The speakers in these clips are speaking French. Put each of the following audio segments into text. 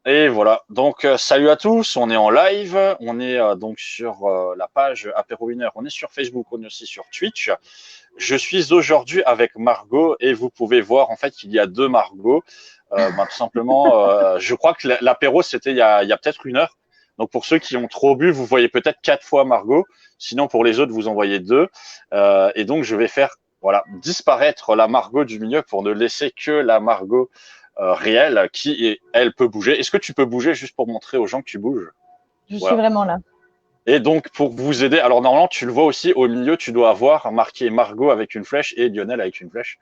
Et voilà. Donc, salut à tous. On est en live. On est donc sur la page Apéro Winner. On est sur Facebook. On est aussi sur Twitch. Je suis aujourd'hui avec Margot et vous pouvez voir en fait qu'il y a deux Margot. Tout simplement, je crois que l'apéro c'était il y a peut-être une heure. Donc pour ceux qui ont trop bu, vous voyez peut-être 4 fois Margot. Sinon pour les autres, vous en voyez deux. Et donc je vais faire disparaître la Margot du milieu pour ne laisser que la Margot réelle qui, elle, peut bouger. Est-ce que tu peux bouger juste pour montrer aux gens que tu bouges? Je suis Voilà. vraiment là. Et donc, pour vous aider, alors normalement, tu le vois aussi, au milieu, tu dois avoir marqué Margot avec une flèche et Lionel avec une flèche.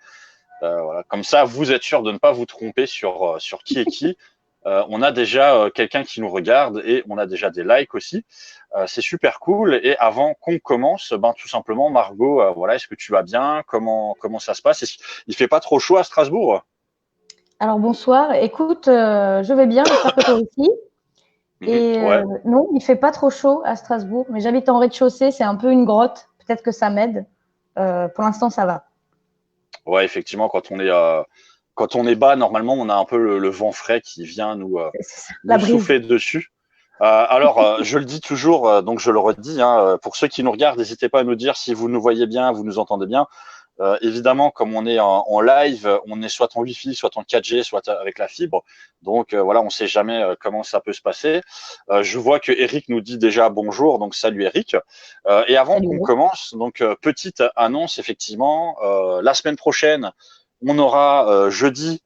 Voilà. Comme ça, vous êtes sûr de ne pas vous tromper sur qui est qui. On a déjà quelqu'un qui nous regarde et on a déjà des likes aussi. C'est super cool. Et avant qu'on commence, tout simplement, Margot, voilà, est-ce que tu vas bien? Comment ça se passe? Il fait pas trop chaud à Strasbourg? Alors bonsoir. Écoute, je vais bien, j'espère que toi aussi. Et Ouais. non, il fait pas trop chaud à Strasbourg, mais j'habite en rez-de-chaussée, c'est un peu une grotte. Peut-être que ça m'aide. Pour l'instant, ça va. Ouais, effectivement, quand on est bas, normalement, on a un peu le vent frais qui vient C'est ça, la nous brise. souffler dessus. Je le dis toujours, donc je le redis, hein, pour ceux qui nous regardent, n'hésitez pas à nous dire si vous nous voyez bien, vous nous entendez bien. Évidemment, comme on est en live, on est soit en Wi-Fi, soit en 4G, soit avec la fibre. Donc voilà, on ne sait jamais comment ça peut se passer. Je vois que Eric nous dit déjà bonjour, donc salut Eric. Et avant Salut. qu'on commence, donc petite annonce, effectivement, la semaine prochaine, on aura jeudi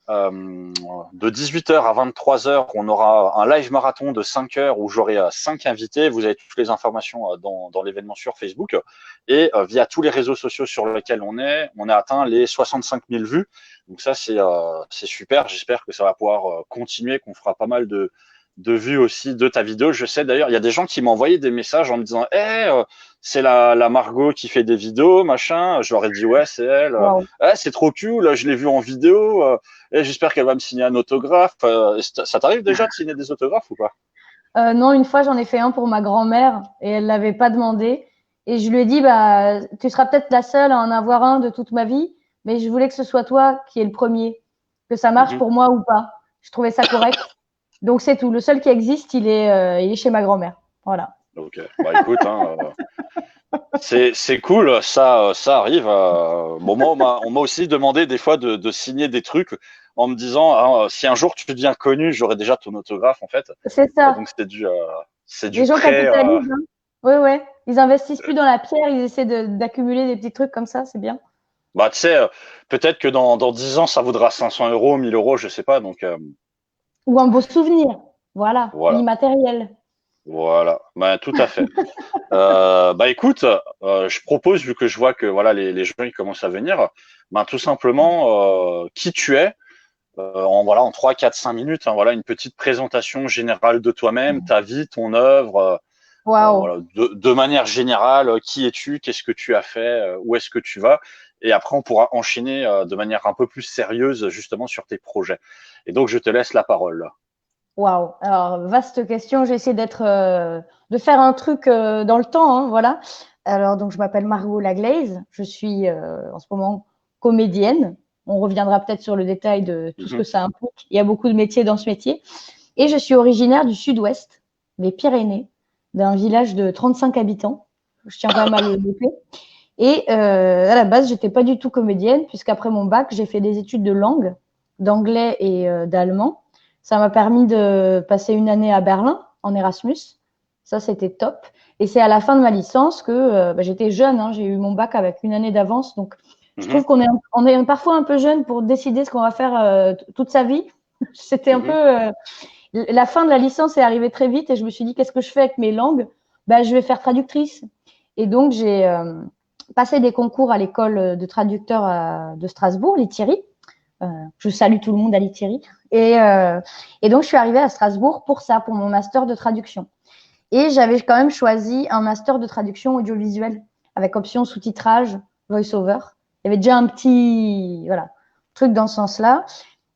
de 18h à 23h, on aura un live marathon de 5 heures où j'aurai 5 invités. Vous avez toutes les informations dans l'événement sur Facebook. Et via tous les réseaux sociaux sur lesquels on a atteint les 65 000 vues. Donc ça, c'est super. J'espère que ça va pouvoir continuer, qu'on fera pas mal de vues aussi de ta vidéo. Je sais d'ailleurs, il y a des gens qui m'ont envoyé des messages en me disant c'est la Margot qui fait des vidéos, machin. Je leur ai dit ouais, c'est elle. Waouh. C'est trop cool, je l'ai vu en vidéo. Et j'espère qu'elle va me signer un autographe. Ça t'arrive déjà de signer des autographes ou pas? Non, une fois, j'en ai fait un pour ma grand-mère et elle l'avait pas demandé. Et je lui ai dit, bah, tu seras peut-être la seule à en avoir un de toute ma vie, mais je voulais que ce soit toi qui est le premier, que ça marche Mhm. pour moi ou pas. Je trouvais ça correct. Donc c'est tout. Le seul qui existe, il est chez ma grand-mère. Voilà. Ok. Écoute, hein, c'est cool, ça arrive. Bon, moi, on m'a aussi demandé des fois de signer des trucs en me disant si un jour tu deviens connu, j'aurai déjà ton autographe en fait. C'est ça. Donc c'est du Les gens prêt. capitalisent, hein. Ouais, ouais. Ils investissent plus dans la pierre, ils essaient d'accumuler des petits trucs comme ça, c'est bien. Tu sais, peut-être que dans 10 ans, ça vaudra 500 euros, 1000 euros, je sais pas. Donc Ou un beau souvenir. Voilà. voilà. L'immatériel. Voilà, tout à fait. Écoute, je propose, vu que je vois que voilà les gens ils commencent à venir, tout simplement qui tu es, en 3, 4, 5 minutes, hein, voilà une petite présentation générale de toi-même, ta vie, ton œuvre, Waouh. voilà de manière générale, qui es-tu, qu'est-ce que tu as fait, où est-ce que tu vas, et après on pourra enchaîner de manière un peu plus sérieuse justement sur tes projets. Et donc je te laisse la parole. Waouh. Alors, vaste question. J'ai essayé de faire un truc dans le temps, hein, voilà. Alors, donc, je m'appelle Margot Laglaise. Je suis en ce moment comédienne. On reviendra peut-être sur le détail de tout ce que Mhm. ça implique. Il y a beaucoup de métiers dans ce métier. Et je suis originaire du sud-ouest, des Pyrénées, d'un village de 35 habitants. Je tiens quand même à le noter. Et à la base, j'étais pas du tout comédienne, puisqu'après mon bac, j'ai fait des études de langue, d'anglais et d'allemand. Ça m'a permis de passer une année à Berlin en Erasmus. Ça, c'était top. Et c'est à la fin de ma licence que j'étais jeune, hein, j'ai eu mon bac avec une année d'avance. Donc, je Mhm. trouve on est parfois un peu jeune pour décider ce qu'on va faire toute sa vie. C'était un peu Mhm. la fin de la licence est arrivée très vite et je me suis dit qu'est-ce que je fais avec mes langues? Je vais faire traductrice. Et donc j'ai passé des concours à l'école de traducteurs de Strasbourg, les Thierry. Je salue tout le monde à les Thierry. Et donc je suis arrivée à Strasbourg pour ça, pour mon master de traduction. Et j'avais quand même choisi un master de traduction audiovisuelle avec option sous-titrage, voice-over. Il y avait déjà un petit truc dans ce sens-là.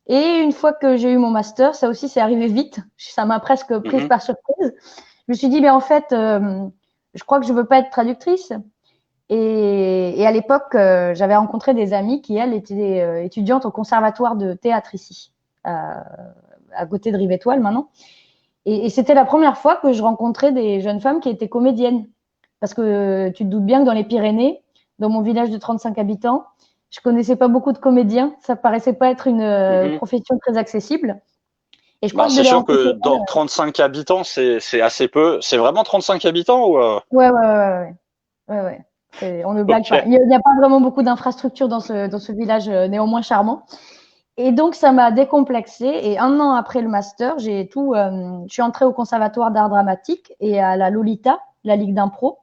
Et une fois que j'ai eu mon master, ça aussi, c'est arrivé vite. Ça m'a presque prise Mhm. par surprise. Je me suis dit, mais en fait, je crois que je veux pas être traductrice. Et à l'époque, j'avais rencontré des amies qui, elles, étaient étudiantes au conservatoire de théâtre ici, à côté de Rive-Étoile maintenant. Et c'était la première fois que je rencontrais des jeunes femmes qui étaient comédiennes. Parce que tu te doutes bien que dans les Pyrénées, dans mon village de 35 habitants, je connaissais pas beaucoup de comédiens. Ça paraissait pas être une profession très accessible. Et je crois que de C'est les sûr que rencontrer. dans 35 habitants, c'est assez peu. C'est vraiment 35 habitants ou Ouais, ouais, ouais, ouais, ouais. On ne blague Ok. pas. Il n'y a pas vraiment beaucoup d'infrastructures dans ce village néanmoins charmant. Et donc, ça m'a décomplexée. Et un an après le master, je suis entrée au Conservatoire d'art dramatique et à la Lolita, la Ligue d'impro.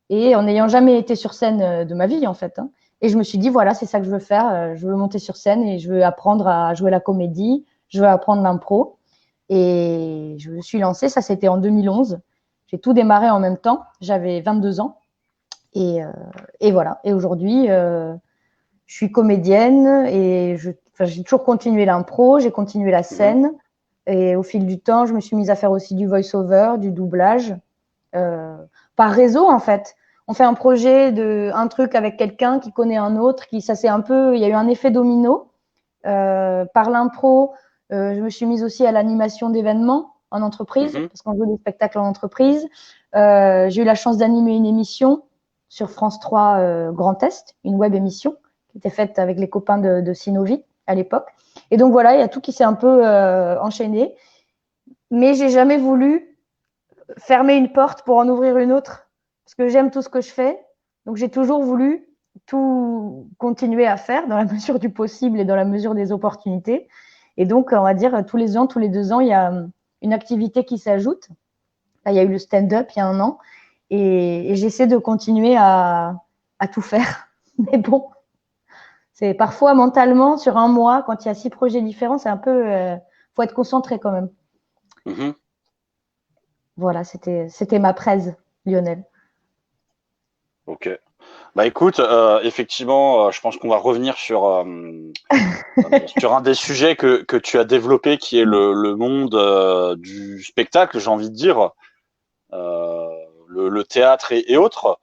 Et en n'ayant jamais été sur scène de ma vie, en fait. Hein. Et je me suis dit, voilà, c'est ça que je veux faire. Je veux monter sur scène et je veux apprendre à jouer la comédie. Je veux apprendre l'impro. Et je me suis lancée. Ça, c'était en 2011. J'ai tout démarré en même temps. J'avais 22 ans. Et voilà. Et aujourd'hui, je suis comédienne et j'ai toujours continué l'impro, j'ai continué la scène. Et au fil du temps, je me suis mise à faire aussi du voice-over, du doublage, par réseau en fait. On fait un projet un truc avec quelqu'un qui connaît un autre, il y a eu un effet domino. Par l'impro, je me suis mise aussi à l'animation d'événements en entreprise, parce qu'on joue des spectacles en entreprise. J'ai eu la chance d'animer une émission sur France 3 Grand Est, une web émission qui était faite avec les copains de Synovie à l'époque. Et donc voilà, il y a tout qui s'est un peu enchaîné. Mais j'ai jamais voulu fermer une porte pour en ouvrir une autre, parce que j'aime tout ce que je fais. Donc j'ai toujours voulu tout continuer à faire dans la mesure du possible et dans la mesure des opportunités. Et donc, on va dire, tous les ans, tous les 2 ans, il y a une activité qui s'ajoute. Là, il y a eu le stand-up il y a un an. Et j'essaie de continuer à tout faire. Mais bon, c'est parfois mentalement, sur un mois, quand il y a 6 projets différents, c'est un peu. Faut être concentré quand même. Voilà, c'était ma presse, Lionel. Ok. Bah écoute, effectivement, je pense qu'on va revenir sur un des sujets que tu as développé, qui est le monde du spectacle, j'ai envie de dire, le théâtre et autres.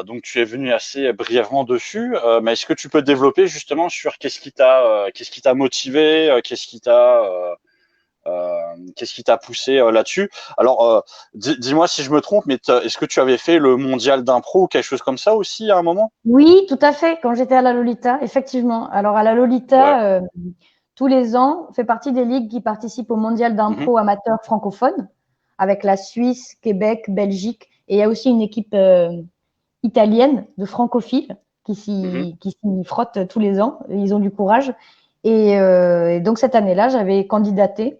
Donc tu es venu assez brièvement dessus, mais est-ce que tu peux développer justement sur qu'est-ce qui t'a motivé, qu'est-ce qui t'a poussé là-dessus? Alors, dis-moi si je me trompe, mais est-ce que tu avais fait le mondial d'impro ou quelque chose comme ça aussi à un moment? Oui, tout à fait, quand j'étais à la Lolita, effectivement. Alors, à la Lolita, tous les ans, on fait partie des ligues qui participent au mondial d'impro amateur francophone, avec la Suisse, Québec, Belgique. Et il y a aussi une équipe italienne de francophiles qui s'y frottent tous les ans. Ils ont du courage. Et donc, cette année-là, j'avais candidaté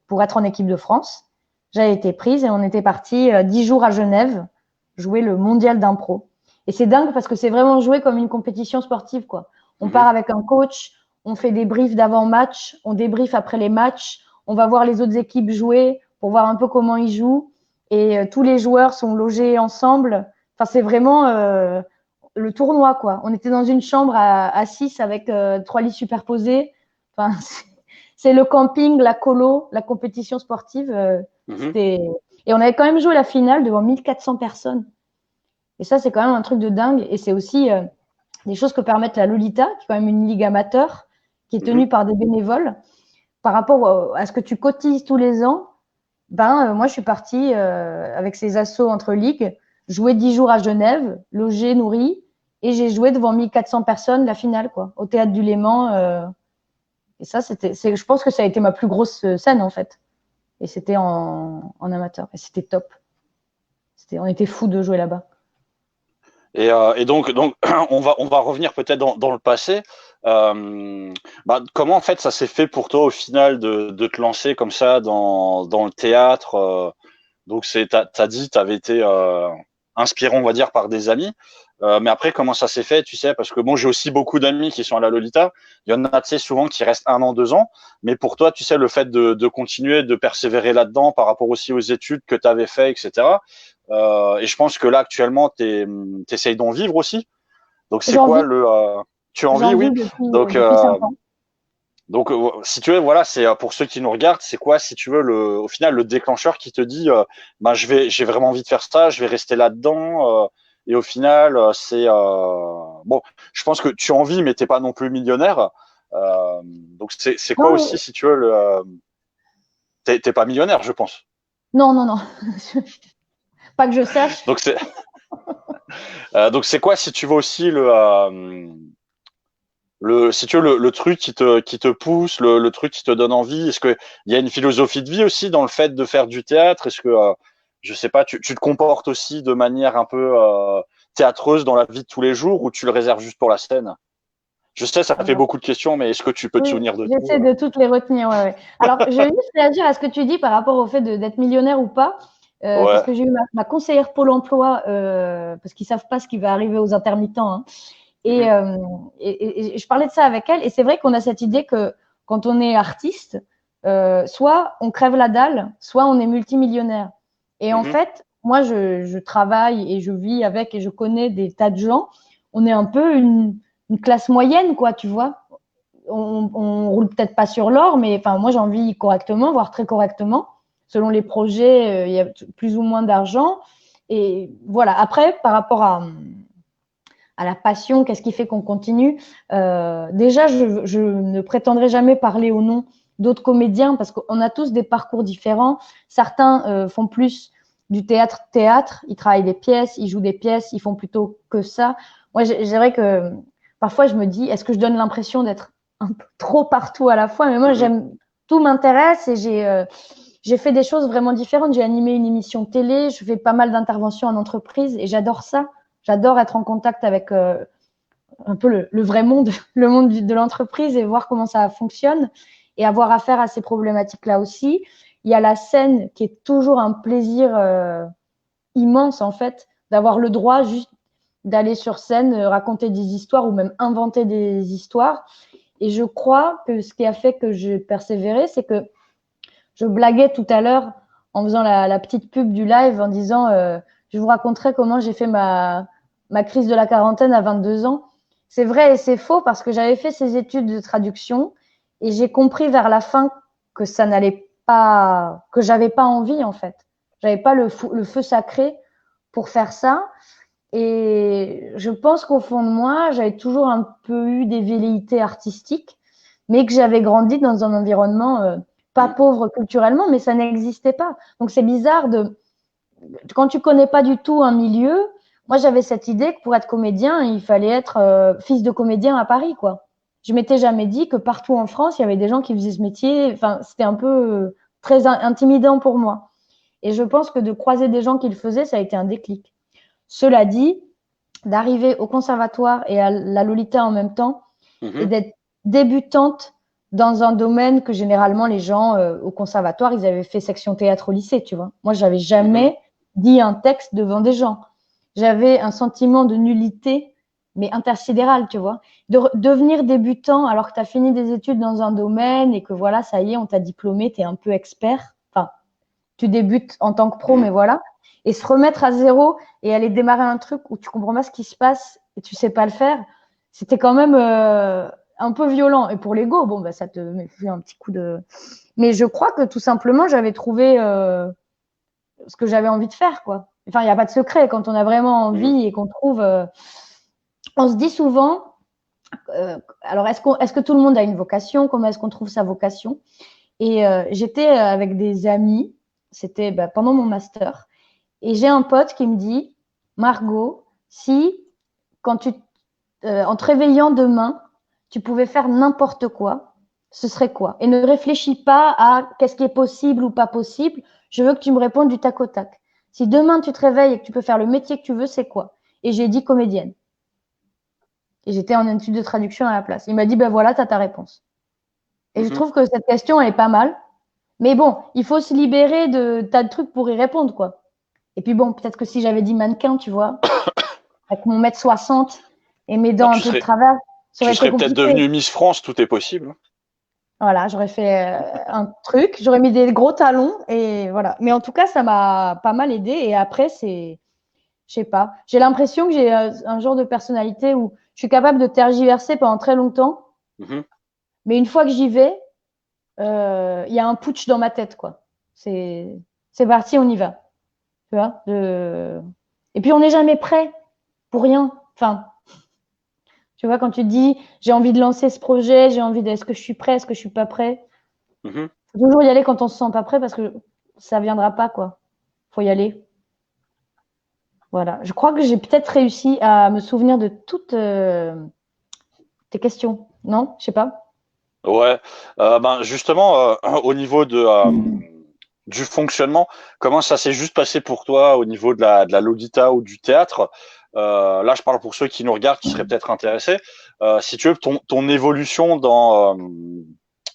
pour être en équipe de France. J'avais été prise et on était parti 10 jours à Genève jouer le mondial d'impro. Et c'est dingue parce que c'est vraiment joué comme une compétition sportive, quoi. On part avec un coach, on fait des briefs d'avant-match, on débriefe après les matchs, on va voir les autres équipes jouer pour voir un peu comment ils jouent. Et tous les joueurs sont logés ensemble. Enfin, c'est vraiment le tournoi, quoi. On était dans une chambre à 6 avec 3 lits superposés. Enfin, c'est le camping, la colo, la compétition sportive. Et on avait quand même joué la finale devant 1400 personnes. Et ça, c'est quand même un truc de dingue. Et c'est aussi des choses que permettent la Lolita, qui est quand même une ligue amateur, qui est tenue par des bénévoles. Par rapport à ce que tu cotises tous les ans, moi, je suis partie avec ces assos entre ligues, jouer 10 jours à Genève, logé, nourri, et j'ai joué devant 1400 personnes la finale, quoi, au Théâtre du Léman. Et ça, je pense que ça a été ma plus grosse scène, en fait. Et c'était en amateur. Et c'était top. On était fous de jouer là-bas. Et donc, on va revenir peut-être dans le passé. Comment en fait ça s'est fait pour toi au final de te lancer comme ça dans le théâtre? Donc t'as dit t'avais été inspiré, on va dire, par des amis. Mais après, comment ça s'est fait, tu sais? Parce que bon, j'ai aussi beaucoup d'amis qui sont à la Lolita. Il y en a, tu sais, souvent qui restent 1 an, 2 ans. Mais pour toi, tu sais, le fait de continuer, de persévérer là-dedans, par rapport aussi aux études que tu avais fait, etc. Et je pense que là, actuellement, t'essayes d'en vivre aussi. Donc, c'est quoi tu en vis, oui. Donc, depuis 5 ans. Donc, si tu veux, voilà, c'est pour ceux qui nous regardent, c'est quoi, si tu veux, au final, le déclencheur qui te dit, j'ai vraiment envie de faire ça, je vais rester là-dedans. Et au final, bon, je pense que tu en vis, mais t'es pas non plus millionnaire. Donc c'est quoi Non, aussi, si tu veux, t'es pas millionnaire, je pense. non, non, non. Pas que je sache. Donc c'est quoi, si tu veux aussi si tu veux le truc qui te pousse, le truc qui te donne envie. Est-ce que il y a une philosophie de vie aussi dans le fait de faire du théâtre? Est-ce que je sais pas, tu te comportes aussi de manière un peu théâtreuse dans la vie de tous les jours, ou tu le réserves juste pour la scène? Je sais, ça fait Alors, beaucoup de questions, mais est-ce que tu peux te oui, souvenir de tout? j'essaie de toutes les retenir. Ouais, ouais. Alors, je vais juste réagir à ce que tu dis par rapport au fait d'être millionnaire ou pas. Parce Ouais. que j'ai eu ma conseillère Pôle emploi, parce qu'ils savent pas ce qui va arriver aux intermittents, hein. Et, Mhm. euh, et je parlais de ça avec elle. Et c'est vrai qu'on a cette idée que quand on est artiste, soit on crève la dalle, soit on est multimillionnaire. Et en Mhm. fait, moi, je travaille et je vis avec et je connais des tas de gens. On est un peu une classe moyenne, quoi, tu vois. On roule peut-être pas sur l'or, mais enfin, moi, j'en vis correctement, voire très correctement. Selon les projets, il y a plus ou moins d'argent. Et voilà. Après, par rapport à la passion, qu'est-ce qui fait qu'on continue? Déjà, je ne prétendrai jamais parler au nom d'autres comédiens parce qu'on a tous des parcours différents. Certains font plus du théâtre, ils travaillent des pièces, ils jouent des pièces, ils font plutôt que ça. Moi, c'est vrai que parfois je me dis, est-ce que je donne l'impression d'être un peu trop partout à la fois? Mais moi, Mhm. j'aime, tout m'intéresse et j'ai fait des choses vraiment différentes. J'ai animé une émission télé, je fais pas mal d'interventions en entreprise et j'adore ça. J'adore être en contact avec un peu le vrai monde, le monde de l'entreprise et voir comment ça fonctionne et avoir affaire à ces problématiques-là aussi. Il y a la scène qui est toujours un plaisir immense en fait, d'avoir le droit juste d'aller sur scène, raconter des histoires ou même inventer des histoires. Et je crois que ce qui a fait que j'ai persévéré, c'est que je blaguais tout à l'heure en faisant la petite pub du live en disant je vous raconterai comment j'ai fait ma crise de la quarantaine à 22 ans. C'est vrai et c'est faux parce que j'avais fait ces études de traduction et j'ai compris vers la fin que ça n'allait pas, que j'avais pas envie en fait. J'avais pas le feu sacré pour faire ça. Et je pense qu'au fond de moi, j'avais toujours un peu eu des velléités artistiques, mais que j'avais grandi dans un environnement pas Mhm. pauvre culturellement, mais ça n'existait pas. Donc c'est bizarre quand tu connais pas du tout un milieu. Moi, j'avais cette idée que pour être comédien, il fallait être fils de comédien à Paris, quoi. Je m'étais jamais dit que partout en France, il y avait des gens qui faisaient ce métier. Enfin, c'était un peu très intimidant pour moi. Et je pense que de croiser des gens qui le faisaient, ça a été un déclic. Cela dit, d'arriver au conservatoire et à la Lolita en même temps et Mhm. d'être débutante dans un domaine que généralement les gens au conservatoire, ils avaient fait section théâtre au lycée, tu vois. Moi, j'avais Mhm. jamais dit un texte devant des gens. J'avais un sentiment de nullité, mais intersidéral, tu vois. Devenir débutant alors que tu as fini des études dans un domaine et que voilà, ça y est, on t'a diplômé, tu es un peu expert. Enfin, tu débutes en tant que pro, Mhm. mais voilà. Et se remettre à zéro et aller démarrer un truc où tu comprends pas ce qui se passe et tu sais pas le faire, c'était quand même un peu violent. Et pour l'ego, bon, bah, ça te fait un petit coup de. Mais je crois que tout simplement, j'avais trouvé ce que j'avais envie de faire, quoi. Enfin, il n'y a pas de secret. Quand on a vraiment Mhm. envie et qu'on trouve. On se dit souvent, alors est-ce que tout le monde a une vocation? Comment est-ce qu'on trouve sa vocation? Et j'étais avec des amis, c'était bah, pendant mon master. Et j'ai un pote qui me dit, Margot, si quand en te réveillant demain, tu pouvais faire n'importe quoi, ce serait quoi? Et ne réfléchis pas à qu'est-ce qui est possible ou pas possible. Je veux que tu me répondes du tac au tac. Si demain tu te réveilles et que tu peux faire le métier que tu veux, c'est quoi? Et j'ai dit comédienne. Et j'étais en étude de traduction à la place. Il m'a dit, ben voilà, tu as ta réponse. Et je Mhm. trouve que cette question, elle est pas mal. Mais bon, il faut se libérer de tas de trucs pour y répondre, quoi. Et puis bon, peut-être que si j'avais dit mannequin, tu vois, avec mon mètre 60 et mes Non, dents un peu de travers, ça tu aurait été serais peut-être compliqué. devenue Miss France, tout est possible. Voilà, j'aurais fait un truc, j'aurais mis des gros talons et voilà. Mais en tout cas, ça m'a pas mal aidé. Et après, je sais pas, j'ai l'impression que j'ai un genre de personnalité où je suis capable de tergiverser pendant très longtemps, Mhm. mais une fois que j'y vais, il y a un putsch dans ma tête, quoi. C'est parti, on y va. Tu vois, et puis on n'est jamais prêt pour rien. Enfin, Tu vois, quand tu te dis, j'ai envie de lancer ce projet, est-ce que je suis prêt, est-ce que je suis pas prêt? Mhm. Faut toujours y aller quand on se sent pas prêt parce que ça viendra pas, quoi. Faut y aller. Voilà. Je crois que j'ai peut-être réussi à me souvenir de toutes tes questions. Non? Je sais pas. Ouais, ben justement, au niveau du fonctionnement, comment ça s'est juste passé pour toi au niveau de la Lolita ou du théâtre? Là, je parle pour ceux qui nous regardent, qui seraient peut-être intéressés. Si tu veux, ton évolution dans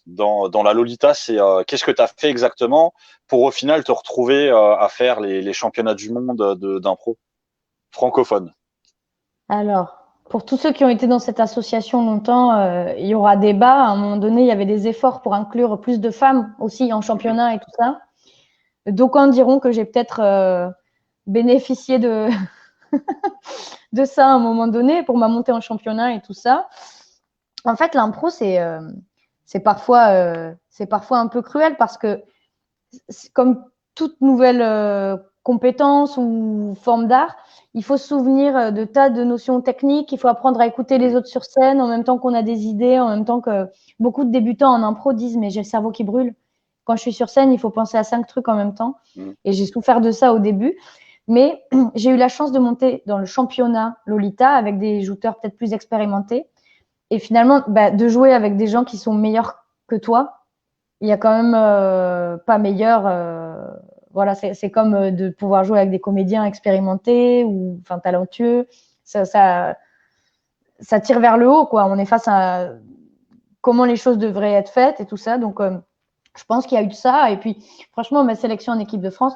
la Lolita, c'est qu'est-ce que tu as fait exactement pour au final te retrouver à faire les championnats du monde d'impro francophone? Alors, pour tous ceux qui ont été dans cette association longtemps, il y aura débat. À un moment donné, il y avait des efforts pour inclure plus de femmes aussi en Mhm. championnat et tout ça. D'aucuns diront que j'ai peut-être bénéficié de ça à un moment donné pour ma montée en championnat et tout ça. En fait, l'impro, c'est parfois un peu cruel parce que comme toute nouvelle compétence ou forme d'art, il faut se souvenir de tas de notions techniques, il faut apprendre à écouter les Mhm. autres sur scène en même temps qu'on a des idées, en même temps que beaucoup de débutants en impro disent mais j'ai le cerveau qui brûle. Quand je suis sur scène, il faut penser à 5 trucs en même temps. Mhm. Et j'ai souffert de ça au début. Mais j'ai eu la chance de monter dans le championnat Lolita avec des jouteurs peut-être plus expérimentés. Et finalement, bah, de jouer avec des gens qui sont meilleurs que toi, il y a quand même pas meilleur. Voilà, c'est comme de pouvoir jouer avec des comédiens expérimentés ou enfin talentueux. Ça tire vers le haut, quoi. On est face à comment les choses devraient être faites et tout ça. Donc, je pense qu'il y a eu de ça. Et puis, franchement, ma sélection en équipe de France,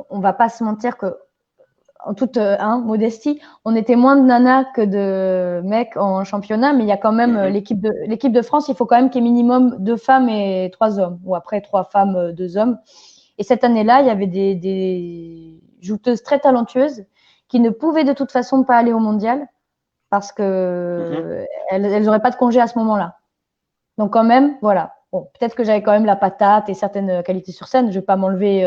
on va pas se mentir que en toute modestie, on était moins de nanas que de mecs en championnat, mais il y a quand même Mhm. l'équipe de France, il faut quand même qu'il y ait minimum 2 femmes et 3 hommes, ou après 3 femmes, 2 hommes. Et cette année-là, il y avait des jouteuses très talentueuses qui ne pouvaient de toute façon pas aller au mondial parce Mhm. que elles n'auraient pas de congé à ce moment-là. Donc quand même, voilà. Bon, peut-être que j'avais quand même la patate et certaines qualités sur scène. Je vais pas m'enlever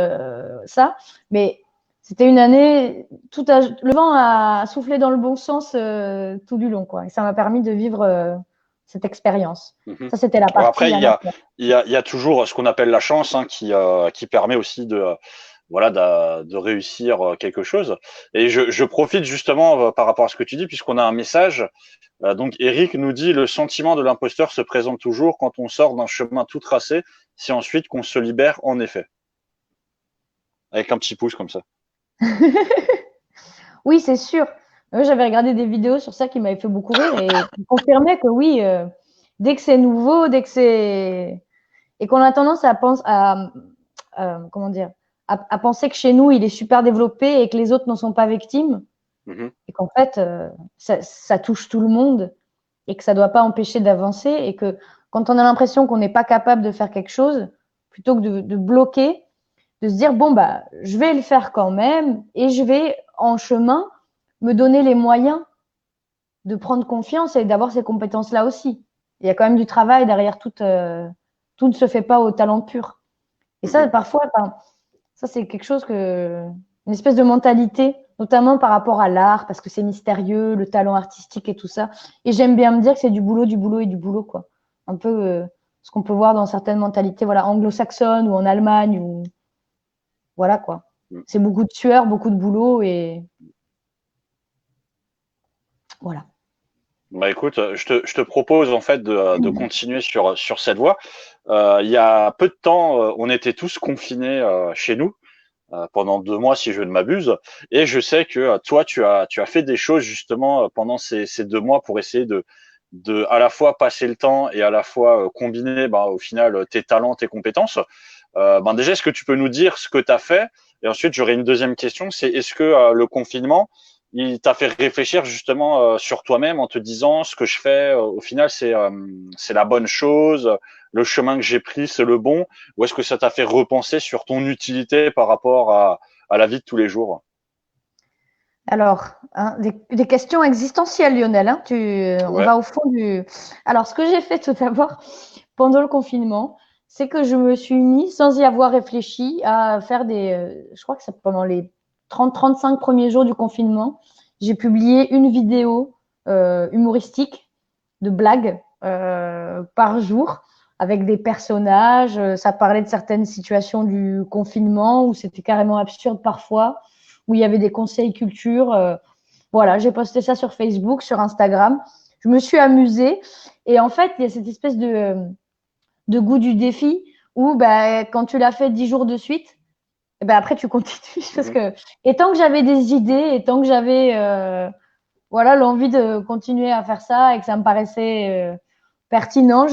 ça, mais c'était une année le vent a soufflé dans le bon sens tout du long, quoi. Et ça m'a permis de vivre cette expérience. Mhm. Ça, c'était la Alors partie après, il y a, amateur. il y a toujours ce qu'on appelle la chance qui permet aussi voilà, de réussir quelque chose. Et je profite justement par rapport à ce que tu dis, puisqu'on a un message. Donc Eric nous dit, le sentiment de l'imposteur se présente toujours quand on sort d'un chemin tout tracé, c'est ensuite qu'on se libère en effet. Avec un petit pouce comme ça. Oui, c'est sûr. J'avais regardé des vidéos sur ça qui m'avaient fait beaucoup rire et qui confirmaient que oui, dès que c'est nouveau, dès que c'est et qu'on a tendance comment dire, à penser que chez nous, il est super développé et que les autres n'en sont pas victimes, Mhm. et qu'en fait, ça touche tout le monde et que ça ne doit pas empêcher d'avancer et que quand on a l'impression qu'on n'est pas capable de faire quelque chose, plutôt que de bloquer, de se dire, bon, bah, je vais le faire quand même et je vais, en chemin, me donner les moyens de prendre confiance et d'avoir ces compétences-là aussi. Il y a quand même du travail derrière tout ne se fait pas au talent pur. Et ça, Mhm. parfois, ça, c'est quelque chose une espèce de mentalité, notamment par rapport à l'art, parce que c'est mystérieux, le talent artistique et tout ça. Et j'aime bien me dire que c'est du boulot, du boulot et du boulot, quoi. Un peu ce qu'on peut voir dans certaines mentalités, voilà, anglo-saxonnes ou en Allemagne, ou voilà, quoi. C'est beaucoup de sueur, beaucoup de boulot et voilà. Bah écoute, je te propose en fait de continuer sur cette voie. Il y a peu de temps, on était tous confinés chez nous pendant 2 mois si je ne m'abuse, et je sais que toi tu as fait des choses justement pendant ces 2 mois pour essayer de à la fois passer le temps et à la fois combiner bah, au final tes talents, tes compétences. Ben déjà, est-ce que tu peux nous dire ce que tu as fait? Et ensuite, j'aurais une deuxième question, c'est est-ce que le confinement, il t'a fait réfléchir justement sur toi-même en te disant ce que je fais, au final, c'est la bonne chose, le chemin que j'ai pris, c'est le bon, ou est-ce que ça t'a fait repenser sur ton utilité par rapport à la vie de tous les jours? Alors, hein, des questions existentielles, Lionel. Hein, on Ouais. va au fond du. Alors, ce que j'ai fait tout d'abord pendant le confinement, c'est que je me suis mis, sans y avoir réfléchi, à faire je crois que c'est pendant les 30-35 premiers jours du confinement, j'ai publié une vidéo humoristique de blagues par jour avec des personnages. Ça parlait de certaines situations du confinement où c'était carrément absurde parfois, où il y avait des conseils culture. Voilà, j'ai posté ça sur Facebook, sur Instagram. Je me suis amusée. Et en fait, il y a cette espèce de goût du défi où bah, quand tu l'as fait 10 jours de suite, et ben après tu continues. Parce que, et tant que j'avais des idées, et tant que j'avais voilà, l'envie de continuer à faire ça et que ça me paraissait pertinent,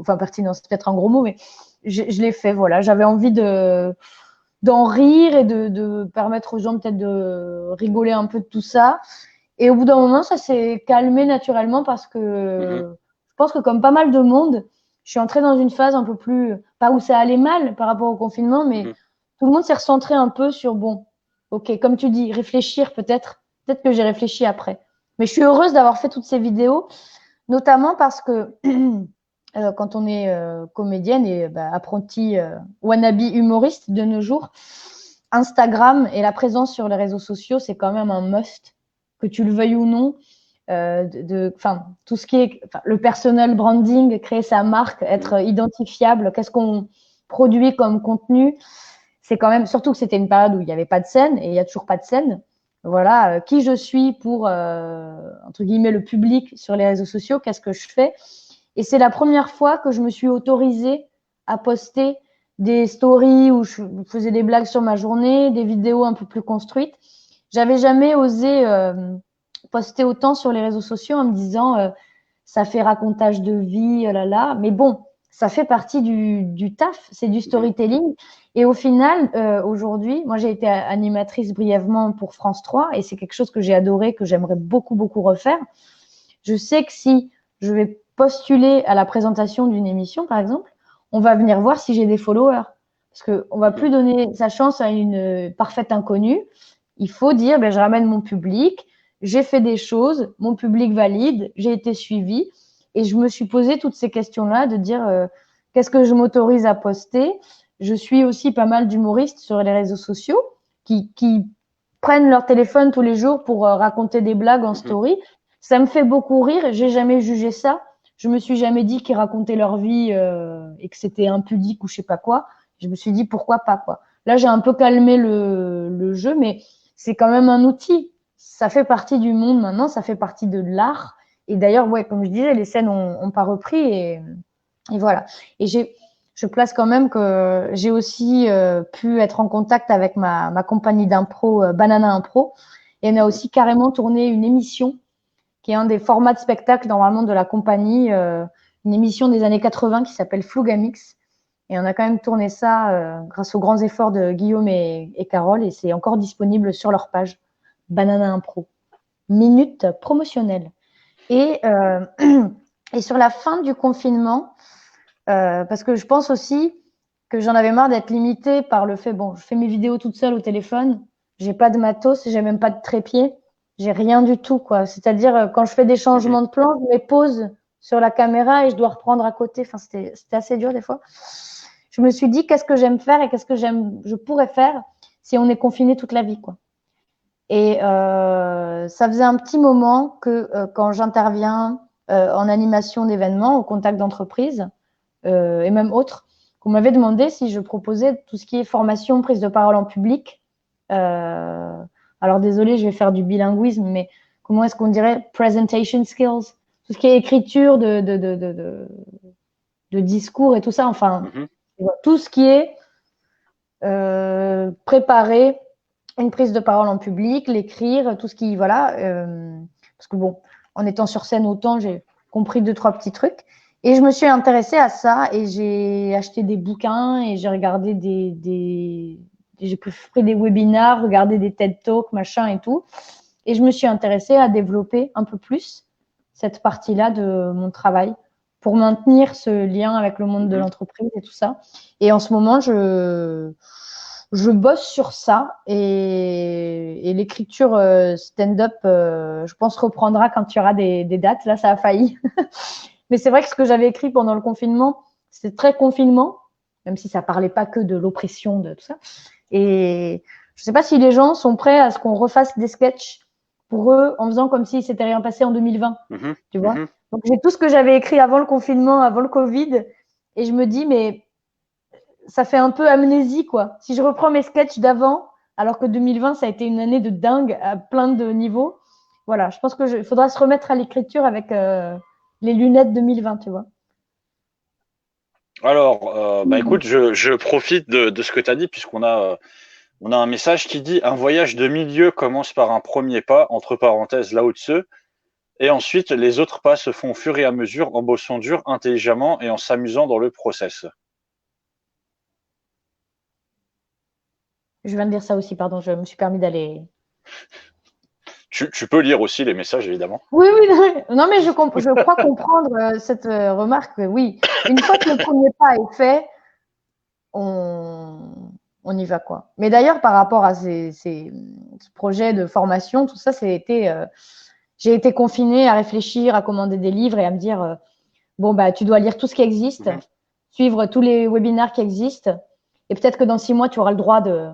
enfin pertinent, c'est peut-être un gros mot, mais je l'ai fait. Voilà, j'avais envie d'en rire et de permettre aux gens peut-être de rigoler un peu de tout ça. Et au bout d'un moment, ça s'est calmé naturellement parce que je pense que comme pas mal de monde, je suis entrée dans une phase un peu plus, pas où ça allait mal par rapport au confinement, mais tout le monde s'est recentré un peu sur, bon, ok, comme tu dis, réfléchir peut-être que j'ai réfléchi après. Mais je suis heureuse d'avoir fait toutes ces vidéos, notamment parce que quand on est comédienne et apprentie wannabe humoriste de nos jours, Instagram et la présence sur les réseaux sociaux, c'est quand même un must, que tu le veuilles ou non. Tout ce qui est le personal branding, créer sa marque, être identifiable, qu'est-ce qu'on produit comme contenu, c'est quand même, surtout que c'était une période où il n'y avait pas de scène et il n'y a toujours pas de scène. Voilà, qui je suis pour, entre guillemets, le public sur les réseaux sociaux, qu'est-ce que je fais. Et c'est la première fois que je me suis autorisée à poster des stories où je faisais des blagues sur ma journée, des vidéos un peu plus construites. J'avais jamais osé poster autant sur les réseaux sociaux en me disant ça fait racontage de vie, oh là là. Mais bon, ça fait partie du taf, c'est du storytelling. Et au final, aujourd'hui, moi j'ai été animatrice brièvement pour France 3 et c'est quelque chose que j'ai adoré, que j'aimerais beaucoup, beaucoup refaire. Je sais que si je vais postuler à la présentation d'une émission, par exemple, on va venir voir si j'ai des followers. Parce qu'on ne va plus donner sa chance à une parfaite inconnue. Il faut dire, je ramène mon public, j'ai fait des choses, mon public valide, j'ai été suivie. Et je me suis posé toutes ces questions-là de dire qu'est-ce que je m'autorise à poster. Je suis aussi pas mal d'humoristes sur les réseaux sociaux qui prennent leur téléphone tous les jours pour raconter des blagues en story. Ça me fait beaucoup rire. J'ai jamais jugé ça. Je me suis jamais dit qu'ils racontaient leur vie et que c'était impudique ou je sais pas quoi. Je me suis dit pourquoi pas quoi. Là, j'ai un peu calmé le jeu, mais c'est quand même un outil. Ça fait partie du monde maintenant, ça fait partie de l'art. Et d'ailleurs, ouais, comme je disais, les scènes ont pas repris et voilà. Et je place quand même que j'ai aussi pu être en contact avec ma compagnie d'impro, Banana Impro. Et on a aussi carrément tourné une émission qui est un des formats de spectacle normalement de la compagnie, une émission des années 80 qui s'appelle Flougamix. Et on a quand même tourné ça grâce aux grands efforts de Guillaume et Carole. Et c'est encore disponible sur leur page, Banana Impro. Minute promotionnelle. Et sur la fin du confinement, parce que je pense aussi que j'en avais marre d'être limitée par le fait, bon, je fais mes vidéos toute seule au téléphone, j'ai pas de matos, j'ai même pas de trépied, j'ai rien du tout, quoi. C'est-à-dire, quand je fais des changements de plan, je les pose sur la caméra et je dois reprendre à côté. Enfin, c'était assez dur des fois. Je me suis dit, qu'est-ce que j'aime faire et qu'est-ce que je pourrais faire si on est confiné toute la vie, quoi. Et ça faisait un petit moment que quand j'interviens en animation d'événements, au contact d'entreprises et même autres, qu'on m'avait demandé si je proposais tout ce qui est formation, prise de parole en public. Alors désolé, je vais faire du bilinguisme, mais comment est-ce qu'on dirait presentation skills, tout ce qui est écriture de discours et tout ça, enfin tout ce qui est préparer une prise de parole en public, l'écrire, tout ce qui voilà, parce que bon, en étant sur scène autant, j'ai compris 2-3 petits trucs. Et je me suis intéressée à ça et j'ai acheté des bouquins et j'ai regardé j'ai pris des webinars, regardé des TED Talks, machin et tout. Et je me suis intéressée à développer un peu plus cette partie-là de mon travail pour maintenir ce lien avec le monde de l'entreprise et tout ça. Et en ce moment, je bosse sur ça et l'écriture stand-up, je pense, reprendra quand il y aura des dates. Là, ça a failli. Mais c'est vrai que ce que j'avais écrit pendant le confinement, c'était très confinement, même si ça parlait pas que de l'oppression, de tout ça. Et je sais pas si les gens sont prêts à ce qu'on refasse des sketchs pour eux en faisant comme si s'était rien passé en 2020. Tu vois. Mhm. Donc, j'ai tout ce que j'avais écrit avant le confinement, avant le Covid. Et je me dis, mais ça fait un peu amnésie, quoi. Si je reprends mes sketchs d'avant, alors que 2020, ça a été une année de dingue à plein de niveaux. Voilà, je pense qu'il faudra se remettre à l'écriture avec les lunettes 2020, tu vois. Alors, bah écoute, je profite de ce que tu as dit, on a un message qui dit: un voyage de milieu commence par un premier pas, entre parenthèses, Lao Tzu, et ensuite les autres pas se font au fur et à mesure en bossant dur, intelligemment et en s'amusant dans le process. Je viens de dire ça aussi, pardon, je me suis permis d'aller. Tu peux lire aussi les messages, évidemment. Oui, oui, non, mais je crois comprendre cette remarque. Oui, une fois que le premier pas est fait, on y va, quoi. Mais d'ailleurs, par rapport à ces projets de formation, tout ça, j'ai été confinée à réfléchir, à commander des livres et à me dire, bon, bah, tu dois lire tout ce qui existe, suivre tous les webinaires qui existent, et peut-être que dans 6 mois, tu auras le droit de.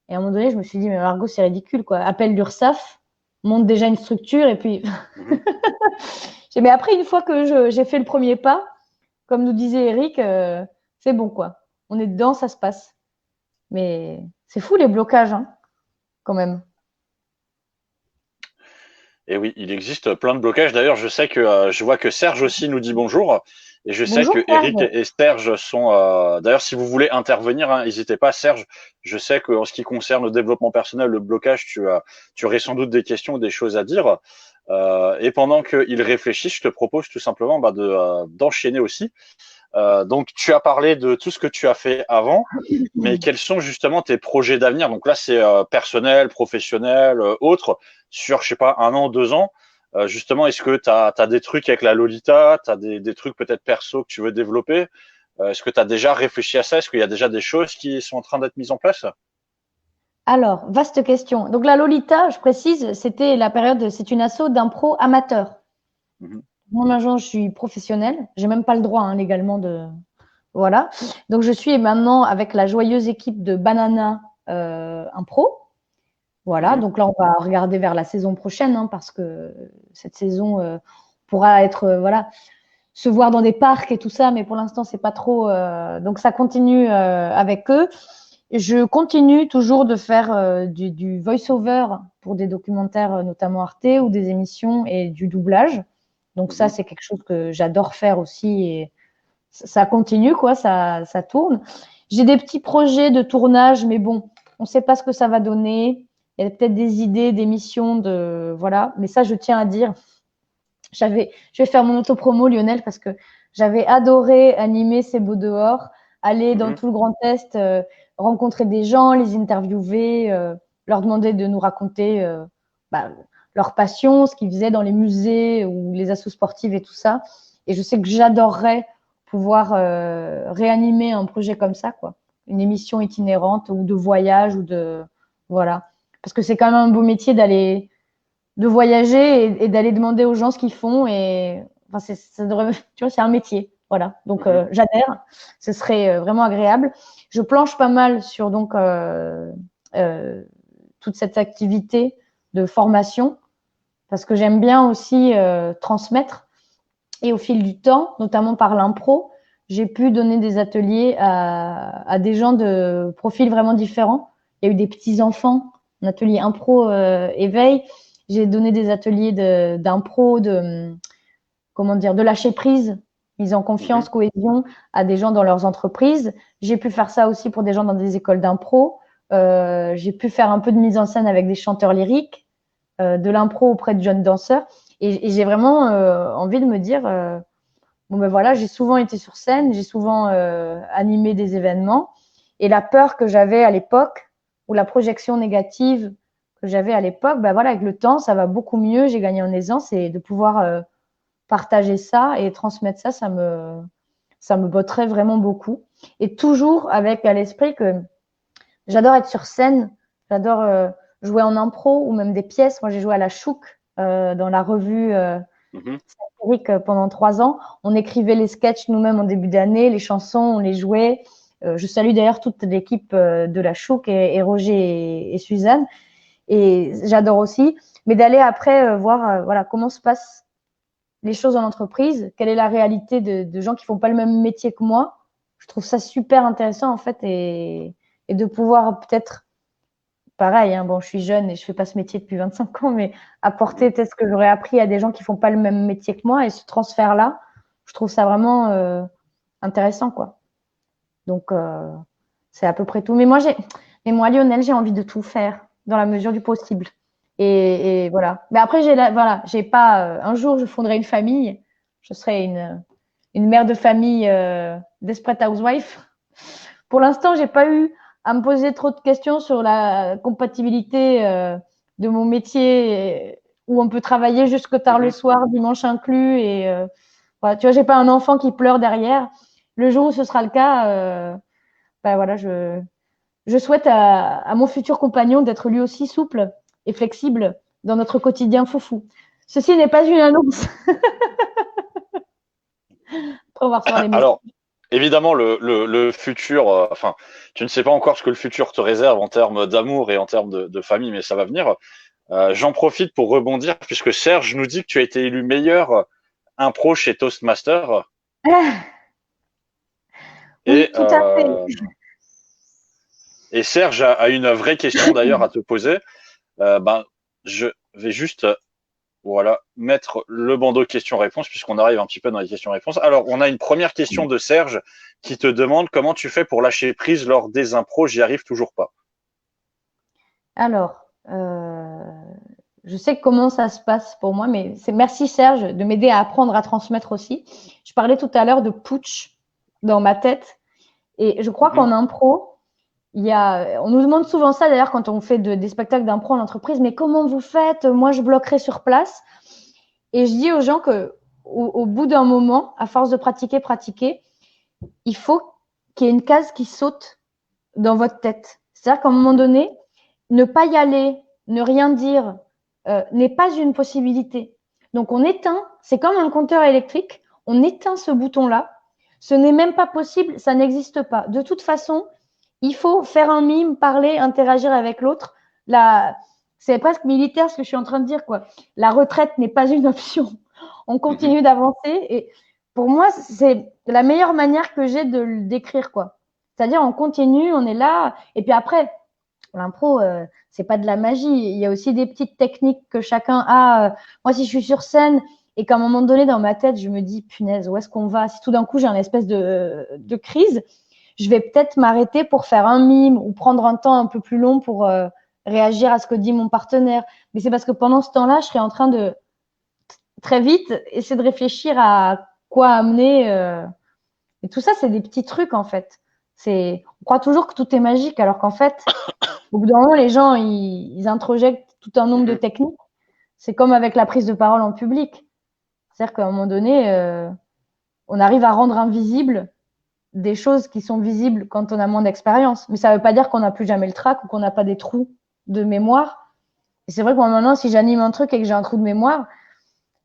Et à un moment donné, je me suis dit, mais Margot, c'est ridicule, quoi. Appelle l'URSSAF, monte déjà une structure, et puis. Mais après, une fois que j'ai fait le premier pas, comme nous disait Eric, c'est bon, quoi. On est dedans, ça se passe. Mais c'est fou les blocages, hein, quand même. Et oui, il existe plein de blocages. D'ailleurs, je vois que Serge aussi nous dit bonjour. Et je sais Bonjour, que Eric Serge. et Serge sont. D'ailleurs, si vous voulez intervenir, hein, n'hésitez pas, Serge. Je sais qu'en ce qui concerne le développement personnel, le blocage, tu aurais sans doute des questions, des choses à dire. Et pendant qu'ils réfléchissent, je te propose tout simplement d'enchaîner aussi. Donc, tu as parlé de tout ce que tu as fait avant, mais quels sont justement tes projets d'avenir? Donc là, c'est personnel, professionnel, autre, sur, je sais pas, 1 an, 2 ans. Justement, est-ce que tu as des trucs avec la Lolita, tu as des trucs peut-être perso que tu veux développer? Est-ce que tu as déjà réfléchi à ça? Est-ce qu'il y a déjà des choses qui sont en train d'être mises en place? Alors, vaste question. Donc, la Lolita, je précise, c'est une asso d'impro amateur. Mhm. Moi, maintenant, je suis professionnelle. J'ai même pas le droit, hein, légalement de. Voilà. Donc, je suis maintenant avec la joyeuse équipe de Banana Impro. Voilà. Mhm. Donc là, on va regarder vers la saison prochaine, hein, parce que cette saison pourra être, voilà, se voir dans des parcs et tout ça, mais pour l'instant, c'est pas trop. Donc, ça continue avec eux. Je continue toujours de faire du voice-over pour des documentaires, notamment Arte, ou des émissions et du doublage. Donc ça, Mhm. c'est quelque chose que j'adore faire aussi et ça continue, quoi, ça tourne. J'ai des petits projets de tournage, mais bon, on ne sait pas ce que ça va donner. Il y a peut-être des idées, des missions, voilà. Mais ça, je tiens à dire, je vais faire mon auto-promo, Lionel, parce que j'avais adoré animer ces beaux dehors, aller dans Mhm. tout le Grand Est, rencontrer des gens, les interviewer, leur demander de nous raconter bah, leur passion, ce qu'ils faisaient dans les musées ou les assos sportives et tout ça. Et je sais que j'adorerais pouvoir réanimer un projet comme ça, quoi. Une émission itinérante ou de voyage ou de. Voilà. Parce que c'est quand même un beau métier de voyager et d'aller demander aux gens ce qu'ils font. Et enfin, ça devrait, tu vois, c'est un métier. Voilà. Donc, Mhm. j'adhère. Ce serait vraiment agréable. Je planche pas mal sur donc toute cette activité de formation parce que j'aime bien aussi transmettre. Et au fil du temps, notamment par l'impro, j'ai pu donner des ateliers à des gens de profils vraiment différents. Il y a eu des petits-enfants, un atelier impro éveil. J'ai donné des ateliers d'impro, comment dire, de lâcher prise, mise en Mhm. confiance, cohésion à des gens dans leurs entreprises. J'ai pu faire ça aussi pour des gens dans des écoles d'impro. J'ai pu faire un peu de mise en scène avec des chanteurs lyriques, de l'impro auprès de jeunes danseurs. Et j'ai vraiment envie de me dire, bon ben voilà, j'ai souvent été sur scène, j'ai souvent animé des événements. Et la peur que j'avais à l'époque, ou la projection négative que j'avais à l'époque, ben voilà, avec le temps, ça va beaucoup mieux. J'ai gagné en aisance et de pouvoir partager ça et transmettre ça, ça me botterait vraiment beaucoup. Et toujours avec à l'esprit que j'adore être sur scène, j'adore jouer en impro ou même des pièces. Moi, j'ai joué à la Chouk dans la revue Mhm. satirique pendant 3 ans. On écrivait les sketchs nous-mêmes en début d'année, les chansons, on les jouait. Je salue d'ailleurs toute l'équipe de la Chouk et Roger et Suzanne. Et j'adore aussi. Mais d'aller après voir voilà, comment se passent les choses en entreprise, quelle est la réalité de gens qui font pas le même métier que moi. Je trouve ça super intéressant en fait et de pouvoir peut-être, pareil, hein, bon, je suis jeune et je fais pas ce métier depuis 25 ans, mais apporter peut-être ce que j'aurais appris à des gens qui font pas le même métier que moi et ce transfert-là, je trouve ça vraiment intéressant, quoi. Donc, c'est à peu près tout. Mais moi, Lionel, j'ai envie de tout faire dans la mesure du possible. Et voilà. Mais après, voilà, j'ai pas. Un jour, je fonderai une famille. Je serai une mère de famille desperate housewife. Pour l'instant, j'ai pas eu à me poser trop de questions sur la compatibilité de mon métier où on peut travailler jusque tard le soir, dimanche inclus. Et voilà, tu vois, j'ai pas un enfant qui pleure derrière. Le jour où ce sera le cas, ben voilà, je souhaite à mon futur compagnon d'être lui aussi souple et flexible dans notre quotidien foufou. Ceci n'est pas une annonce. Après, on va recevoir des messages. Alors, évidemment, le futur, enfin, tu ne sais pas encore ce que le futur te réserve en termes d'amour et en termes de famille, mais ça va venir. J'en profite pour rebondir, puisque Serge nous dit que tu as été élu meilleur impro chez Toastmaster. Oui, Et, tout à fait. et Serge a une vraie question d'ailleurs à te poser. Ben, je vais juste voilà, mettre le bandeau questions-réponses puisqu'on arrive un petit peu dans les questions-réponses. Alors, on a une première question de Serge qui te demande comment tu fais pour lâcher prise lors des impros. J'y arrive toujours pas. Alors, je sais comment ça se passe pour moi, mais merci Serge de m'aider à apprendre à transmettre aussi. Je parlais tout à l'heure de putsch dans ma tête et je crois qu'en impro, on nous demande souvent ça d'ailleurs quand on fait des spectacles d'impro en entreprise, mais comment vous faites? Moi, je bloquerai sur place. Et je dis aux gens que au bout d'un moment, à force de pratiquer, il faut qu'il y ait une case qui saute dans votre tête. C'est-à-dire qu'à un moment donné, ne pas y aller, ne rien dire, n'est pas une possibilité. Donc on éteint, c'est comme un compteur électrique, on éteint ce bouton-là. Ce n'est même pas possible, ça n'existe pas. De toute façon, il faut faire un mime, parler, interagir avec l'autre. C'est presque militaire ce que je suis en train de dire, quoi. La retraite n'est pas une option. On continue d'avancer et pour moi, c'est la meilleure manière que j'ai de le décrire, quoi. C'est-à-dire, on continue, on est là. Et puis après, l'impro, c'est pas de la magie. Il y a aussi des petites techniques que chacun a. Moi, si je suis sur scène et qu'à un moment donné, dans ma tête, je me dis, punaise, où est-ce qu'on va? Si tout d'un coup, j'ai une espèce de crise, je vais peut-être m'arrêter pour faire un mime ou prendre un temps un peu plus long pour réagir à ce que dit mon partenaire. Mais c'est parce que pendant ce temps-là, je serai en train de très vite essayer de réfléchir à quoi amener. Et tout ça, c'est des petits trucs en fait. On croit toujours que tout est magique, alors qu'en fait, au bout d'un moment, les gens, ils introjectent tout un nombre de techniques. C'est comme avec la prise de parole en public. C'est-à-dire qu'à un moment donné, on arrive à rendre invisible des choses qui sont visibles quand on a moins d'expérience. Mais ça ne veut pas dire qu'on n'a plus jamais le trac ou qu'on n'a pas des trous de mémoire. Et c'est vrai que moi, maintenant, si j'anime un truc et que j'ai un trou de mémoire,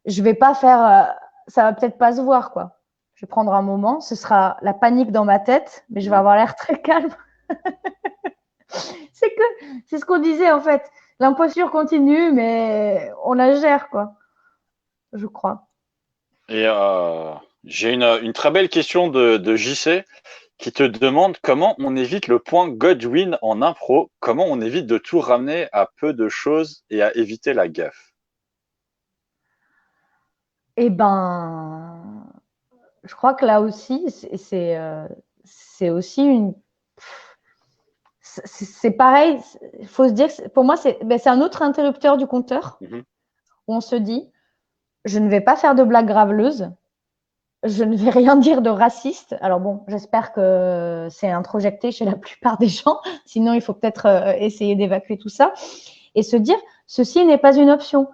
je vais pas faire, ça va peut-être pas se voir, quoi. Je vais prendre un moment, ce sera la panique dans ma tête, mais je vais avoir l'air très calme. C'est ce qu'on disait en fait. L'imposture continue, mais on la gère, quoi. Je crois. Et j'ai une très belle question de JC qui te demande comment on évite le point Godwin en impro, comment on évite de tout ramener à peu de choses et à éviter la gaffe. Eh ben, je crois que là aussi, c'est aussi une. C'est pareil, il faut se dire, pour moi, c'est un autre interrupteur du compteur où on se dit, je ne vais pas faire de blagues graveleuses, je ne vais rien dire de raciste. Alors bon, j'espère que c'est introjecté chez la plupart des gens, sinon il faut peut-être essayer d'évacuer tout ça et se dire, ceci n'est pas une option.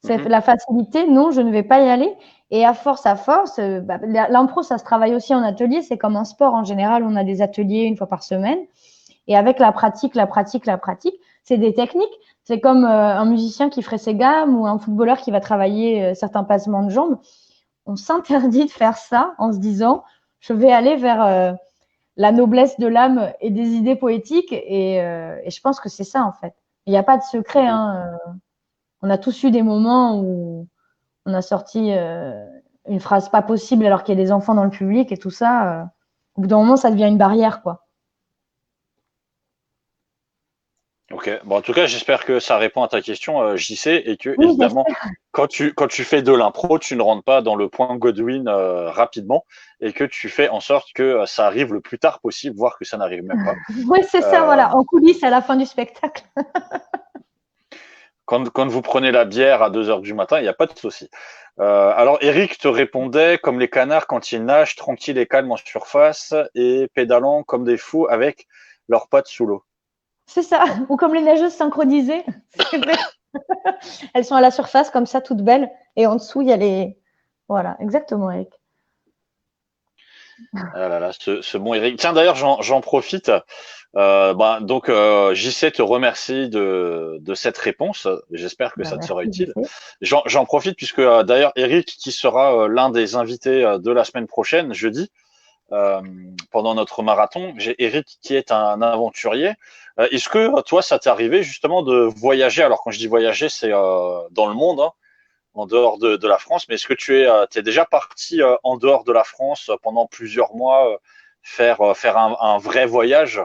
C'est la facilité, non, je ne vais pas y aller. Et à force, l'impro, ça se travaille aussi en atelier. C'est comme un sport. En général, on a des ateliers une fois par semaine. Et avec la pratique, c'est des techniques. C'est comme un musicien qui ferait ses gammes ou un footballeur qui va travailler certains passements de jambes. On s'interdit de faire ça en se disant, je vais aller vers la noblesse de l'âme et des idées poétiques. Et je pense que c'est ça, en fait. Il n'y a pas de secret. Hein. On a tous eu des moments où on a sorti une phrase pas possible alors qu'il y a des enfants dans le public et tout ça. Au bout d'un moment, ça devient une barrière, quoi. Ok. Bon, en tout cas, j'espère que ça répond à ta question, JC, et que Oui, évidemment, quand tu fais de l'impro, tu ne rentres pas dans le point Godwin rapidement, et que tu fais en sorte que ça arrive le plus tard possible, voire que ça n'arrive même pas. oui, c'est ça, Euh, voilà. En coulisses à la fin du spectacle. quand vous prenez la bière à 2 heures du matin, il n'y a pas de souci. Alors, Eric te répondait comme les canards quand ils nagent, tranquilles et calmes en surface et pédalant comme des fous avec leurs pattes sous l'eau. C'est ça. Ou comme les nageuses synchronisées. Elles sont à la surface comme ça, toutes belles. Et en dessous, il y a les. Voilà, exactement, Eric. Ah là là, ce bon Eric. Tiens, d'ailleurs, j'en profite. Donc, JC te remercie de cette réponse. J'espère que Ben, ça te sera merci, utile. JC. J'en profite puisque d'ailleurs, Eric, qui sera l'un des invités de la semaine prochaine, jeudi, pendant notre marathon, j'ai Eric qui est un aventurier. Est-ce que toi, ça t'est arrivé justement de voyager? Alors, quand je dis voyager, c'est dans le monde, hein, en dehors de la France. Mais est-ce que t'es déjà parti en dehors de la France pendant plusieurs mois faire un vrai voyage?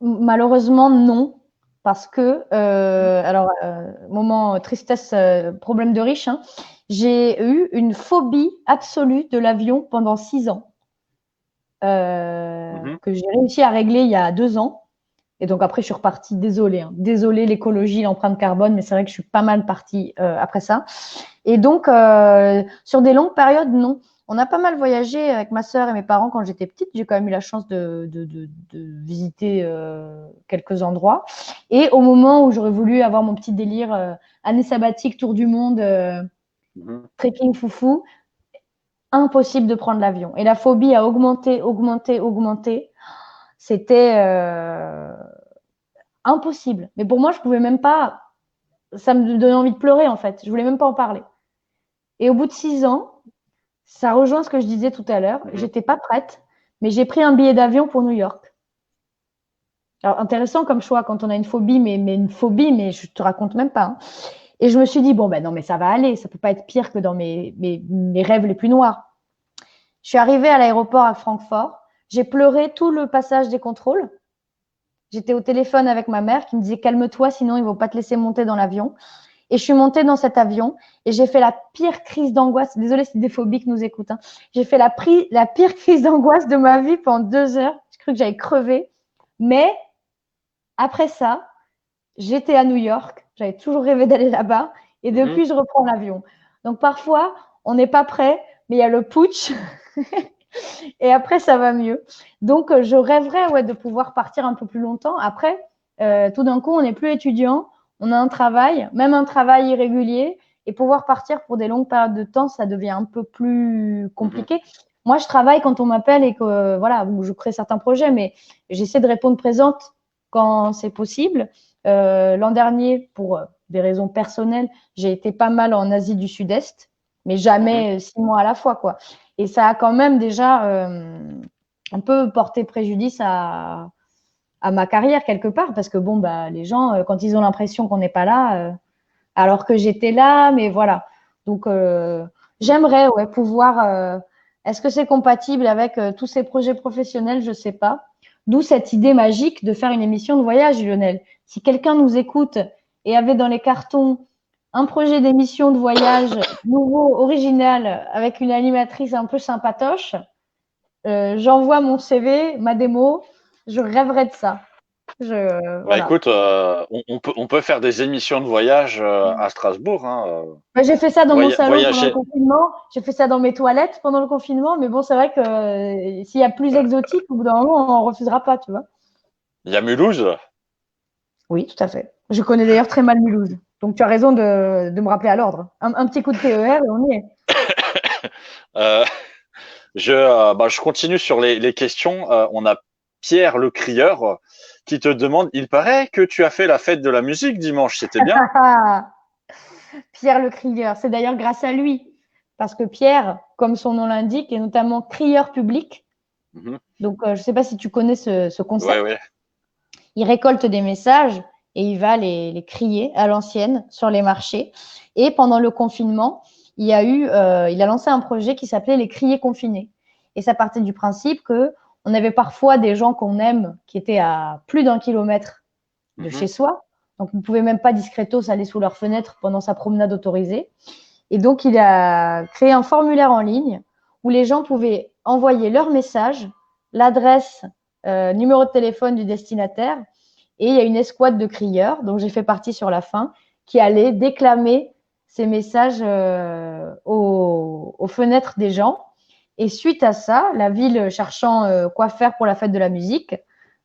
Malheureusement, non. Parce que, alors, moment tristesse, problème de riche, hein, j'ai eu une phobie absolue de l'avion pendant 6 ans, Mhm. que j'ai réussi à régler il y a 2 ans. Et donc après, je suis repartie, désolée, hein. Désolée l'écologie, l'empreinte carbone, mais c'est vrai que je suis pas mal partie après ça. Et donc, sur des longues périodes, non. On a pas mal voyagé avec ma sœur et mes parents quand j'étais petite. J'ai quand même eu la chance de visiter quelques endroits. Et au moment où j'aurais voulu avoir mon petit délire année sabbatique, tour du monde, Mhm. trekking foufou, impossible de prendre l'avion. Et la phobie a augmenté, augmenté, augmenté. C'était impossible. Mais pour moi, je pouvais même pas. Ça me donnait envie de pleurer en fait. Je voulais même pas en parler. Et au bout de 6 ans, ça rejoint ce que je disais tout à l'heure. Mhm. J'étais pas prête, mais j'ai pris un billet d'avion pour New York. Alors, intéressant comme choix quand on a une phobie, mais une phobie, mais je te raconte même pas. Hein. Et je me suis dit, bon, ben non, mais ça va aller. Ça peut pas être pire que dans mes rêves les plus noirs. Je suis arrivée à l'aéroport à Francfort. J'ai pleuré tout le passage des contrôles. J'étais au téléphone avec ma mère qui me disait, calme-toi, sinon ils vont pas te laisser monter dans l'avion. Et je suis montée dans cet avion et j'ai fait la pire crise d'angoisse. Désolée, c'est des phobies qui nous écoutent. Hein. J'ai fait la pire crise d'angoisse de ma vie pendant 2 heures. J'ai cru que j'allais crever. Mais après ça, j'étais à New York. J'avais toujours rêvé d'aller là-bas. Et Mhm. depuis, je reprends l'avion. Donc parfois, on n'est pas prêt, mais il y a le putsch. Et après, ça va mieux. Donc, je rêverais ouais, de pouvoir partir un peu plus longtemps. Après, tout d'un coup, on n'est plus étudiant, on a un travail, même un travail irrégulier, et pouvoir partir pour des longues périodes de temps, ça devient un peu plus Mhm. compliqué. Moi, je travaille quand on m'appelle et que voilà, je crée certains projets, mais j'essaie de répondre présente quand c'est possible. L'an dernier, pour des raisons personnelles, j'ai été pas mal en Asie du Sud-Est, mais Mhm. jamais 6 mois à la fois, quoi. Et ça a quand même déjà un peu porté préjudice à ma carrière quelque part, parce que bon, bah, les gens, quand ils ont l'impression qu'on n'est pas là, alors que j'étais là, mais voilà. Donc, j'aimerais ouais, pouvoir. Est-ce que c'est compatible avec tous ces projets professionnels? Je ne sais pas. D'où cette idée magique de faire une émission de voyage, Lionel. Si quelqu'un nous écoute et avait dans les cartons un projet d'émission de voyage nouveau, original, avec une animatrice un peu sympatoche, j'envoie mon CV, ma démo. Je rêverais de ça. Bah Voilà. écoute, on peut faire des émissions de voyage à Strasbourg, hein, J'ai fait ça dans mon salon pendant le voyager. confinement. J'ai fait ça dans mes toilettes pendant le confinement. Mais bon, c'est vrai que s'il y a plus exotique, au bout d'un moment, on ne refusera pas, tu vois. Il y a Mulhouse. Oui, tout à fait. Je connais d'ailleurs très mal Mulhouse. Donc, tu as raison de me rappeler à l'ordre. Un petit coup de TER et on y est. Euh, je continue sur les questions. On a Pierre le crieur qui te demande, il paraît que tu as fait la fête de la musique dimanche, c'était bien? Pierre le crieur. C'est d'ailleurs grâce à lui. Parce que Pierre, comme son nom l'indique, est notamment crieur public. Mhm. Donc, je ne sais pas si tu connais ce Ouais, concept. ouais. Il récolte des messages et il va les crier à l'ancienne sur les marchés. Et pendant le confinement, il a lancé un projet qui s'appelait les criers confinés. Et ça partait du principe que on avait parfois des gens qu'on aime qui étaient à plus d'1 kilomètre de chez soi. Donc, on ne pouvait même pas discretos aller sous leur fenêtre pendant sa promenade autorisée. Et donc, il a créé un formulaire en ligne où les gens pouvaient envoyer leur message, l'adresse, numéro de téléphone du destinataire. Et il y a une escouade de crieurs, dont j'ai fait partie sur la fin, qui allait déclamer ces messages aux fenêtres des gens. Et suite à ça, la ville, cherchant quoi faire pour la fête de la musique,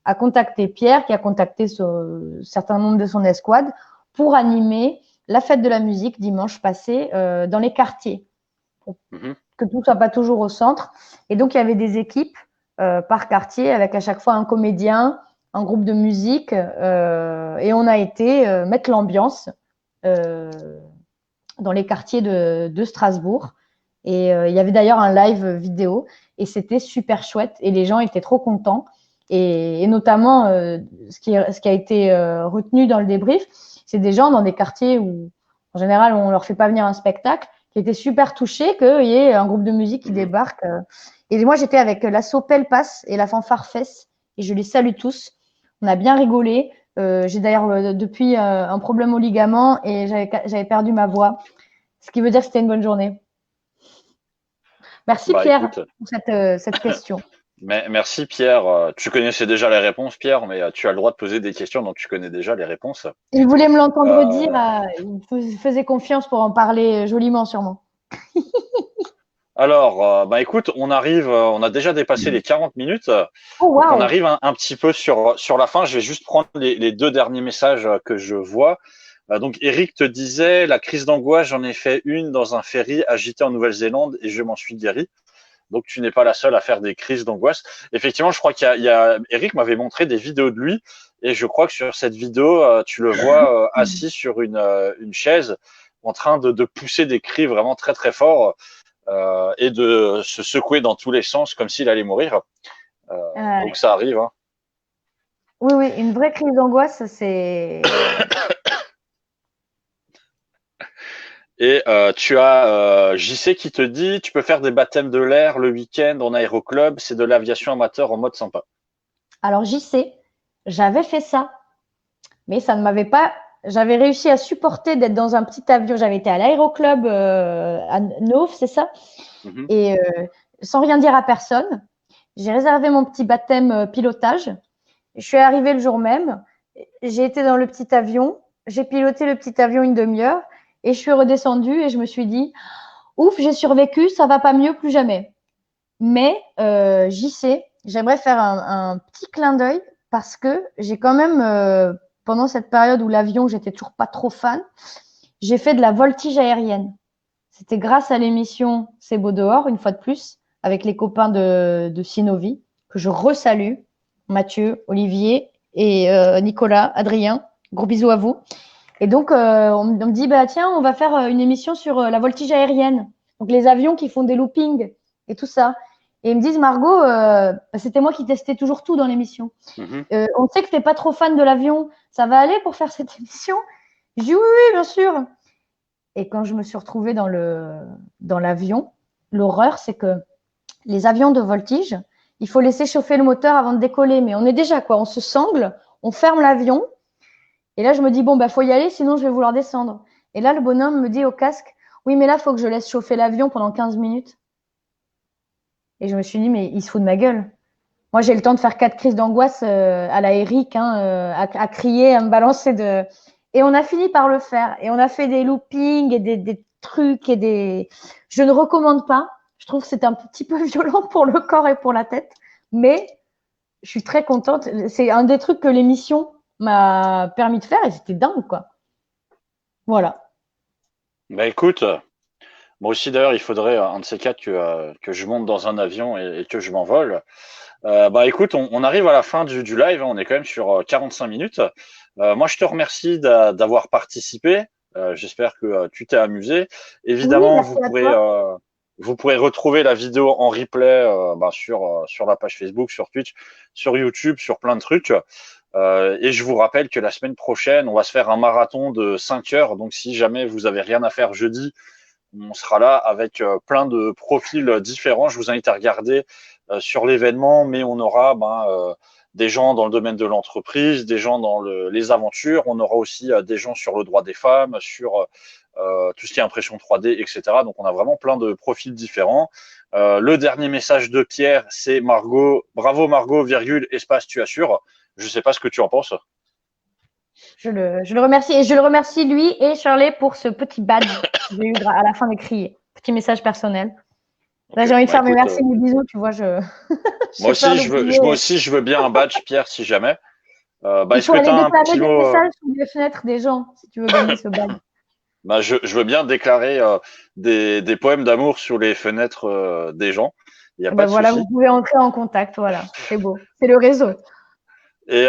a contacté Pierre, qui a contacté un certain nombre de son escouade pour animer la fête de la musique dimanche passé dans les quartiers, pour que tout ne soit pas toujours au centre. Et donc, il y avait des équipes par quartier avec à chaque fois un comédien, un groupe de musique, et on a été mettre l'ambiance dans les quartiers de Strasbourg. Et il y avait d'ailleurs un live vidéo et c'était super chouette et les gens étaient trop contents. Et notamment, ce qui a été retenu dans le débrief, c'est des gens dans des quartiers où, en général, on leur fait pas venir un spectacle, qui étaient super touchés qu'il y ait un groupe de musique qui débarque. Et moi, j'étais avec l'assaut Pelpas et la fanfare Fess et je les salue tous. On a bien rigolé. J'ai d'ailleurs depuis un problème au ligament et j'avais perdu ma voix, ce qui veut dire que c'était une bonne journée. Merci Pierre écoute, pour cette question. Mais merci Pierre. Tu connaissais déjà les réponses, Pierre, mais tu as le droit de poser des questions, donc tu connais déjà les réponses. Il voulait me l'entendre dire, il faisait confiance pour en parler joliment sûrement. Alors, écoute, on a déjà dépassé les 40 minutes. Oh, wow. Donc on arrive un petit peu sur la fin. Je vais juste prendre les 2 derniers messages que je vois. Donc Eric te disait, la crise d'angoisse, j'en ai fait une dans un ferry agité en Nouvelle-Zélande et je m'en suis guéri. Donc tu n'es pas la seule à faire des crises d'angoisse. Effectivement, je crois qu'il y a Eric m'avait montré des vidéos de lui et je crois que sur cette vidéo, tu le vois assis sur une chaise en train de pousser des cris vraiment très très forts et de se secouer dans tous les sens comme s'il allait mourir. Donc ça arrive. Hein. Oui, une vraie crise d'angoisse, c'est… Et tu as JC qui te dit, tu peux faire des baptêmes de l'air le week-end en aéroclub, c'est de l'aviation amateur en mode sympa. Alors JC, j'avais fait ça, mais ça ne m'avait pas… J'avais réussi à supporter d'être dans un petit avion. J'avais été à l'aéroclub à Nauf, c'est ça, et sans rien dire à personne, j'ai réservé mon petit baptême pilotage. Je suis arrivée le jour même, j'ai été dans le petit avion, j'ai piloté le petit avion une demi-heure et je suis redescendue et je me suis dit ouf, j'ai survécu, ça va pas mieux, plus jamais. Mais j'y sais, j'aimerais faire un petit clin d'œil parce que j'ai quand même, pendant cette période où l'avion, j'étais toujours pas trop fan, j'ai fait de la voltige aérienne. C'était grâce à l'émission C'est beau dehors, une fois de plus, avec les copains de Sinovi, que je resalue, Mathieu, Olivier et Nicolas, Adrien. Gros bisous à vous. Et donc, on me dit, bah, tiens, on va faire une émission sur la voltige aérienne. Donc, les avions qui font des loopings et tout ça. Et ils me disent, Margot, c'était moi qui testais toujours tout dans l'émission. On sait que tu n'es pas trop fan de l'avion. Ça va aller pour faire cette émission? Je dis, oui, bien sûr. Et quand je me suis retrouvée dans l'avion, l'horreur, c'est que les avions de voltige, il faut laisser chauffer le moteur avant de décoller. Mais on est déjà quoi, on se sangle, on ferme l'avion. Et là, je me dis, bon, bah, faut y aller, sinon je vais vouloir descendre. Et là, le bonhomme me dit au casque, oui, mais là, il faut que je laisse chauffer l'avion pendant 15 minutes. Et je me suis dit, mais il se fout de ma gueule. Moi, j'ai le temps de faire 4 crises d'angoisse à la Eric, à crier, à me balancer de… Et on a fini par le faire. Et on a fait des loopings et des trucs et des… Je ne recommande pas. Je trouve que c'est un petit peu violent pour le corps et pour la tête. Mais je suis très contente. C'est un des trucs que l'émission m'a permis de faire et c'était dingue, quoi. Voilà. Bah écoute, moi aussi d'ailleurs, il faudrait un de ces quatre que je monte dans un avion et que je m'envole. Bah écoute, on arrive à la fin du live, hein, on est quand même sur 45 minutes. Moi, je te remercie d'avoir participé. J'espère que tu t'es amusé. Évidemment, oui, vous pourrez retrouver la vidéo en replay sur la page Facebook, sur Twitch, sur YouTube, sur plein de trucs. Et je vous rappelle que la semaine prochaine, on va se faire un marathon de 5 heures. Donc, si jamais vous avez rien à faire jeudi, on sera là avec plein de profils différents. Je vous invite à regarder sur l'événement, mais on aura des gens dans le domaine de l'entreprise, des gens dans les aventures. On aura aussi des gens sur le droit des femmes, sur tout ce qui est impression 3D, etc. Donc, on a vraiment plein de profils différents. Le dernier message de Pierre, c'est Margot. Bravo Margot, virgule, espace, tu assures. Je ne sais pas ce que tu en penses. Je le remercie. Et je le remercie, lui et Shirley, pour ce petit badge que j'ai eu à la fin d'écrit. Petit message personnel. Là, j'ai envie de faire mes merci, mes bisous, tu vois. Moi aussi, je veux bien un badge, Pierre, si jamais. Il faut aller déclarer des messages sous les fenêtres des gens, si tu veux gagner ce badge. Je veux bien déclarer des poèmes d'amour sur les fenêtres des gens. Il y a pas de voilà, souci. vous pouvez entrer en contact. Voilà, c'est beau. C'est le réseau. Et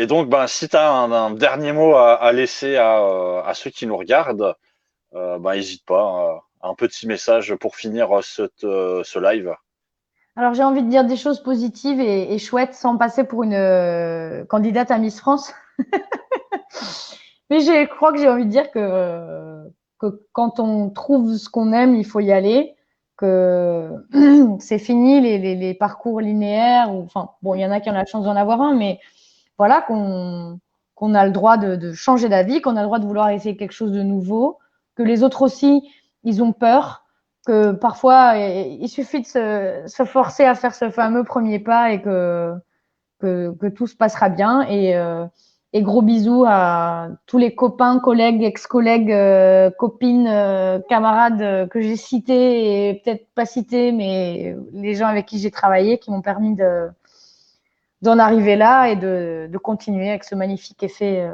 donc, si tu as un dernier mot à laisser à ceux qui nous regardent, n'hésite pas. Un petit message pour finir ce live. Alors, j'ai envie de dire des choses positives et chouettes sans passer pour une candidate à Miss France. Mais je crois que j'ai envie de dire que quand on trouve ce qu'on aime, il faut y aller. Que c'est fini les parcours linéaires. Enfin, bon, il y en a qui ont la chance d'en avoir un, mais voilà, qu'on a le droit de changer d'avis, qu'on a le droit de vouloir essayer quelque chose de nouveau, que les autres aussi, ils ont peur, que parfois, il suffit de se forcer à faire ce fameux premier pas et que tout se passera bien. Et gros bisous à tous les copains, collègues, ex-collègues, copines, camarades que j'ai cités et peut-être pas cités, mais les gens avec qui j'ai travaillé qui m'ont permis d'en arriver là et de continuer avec ce magnifique effet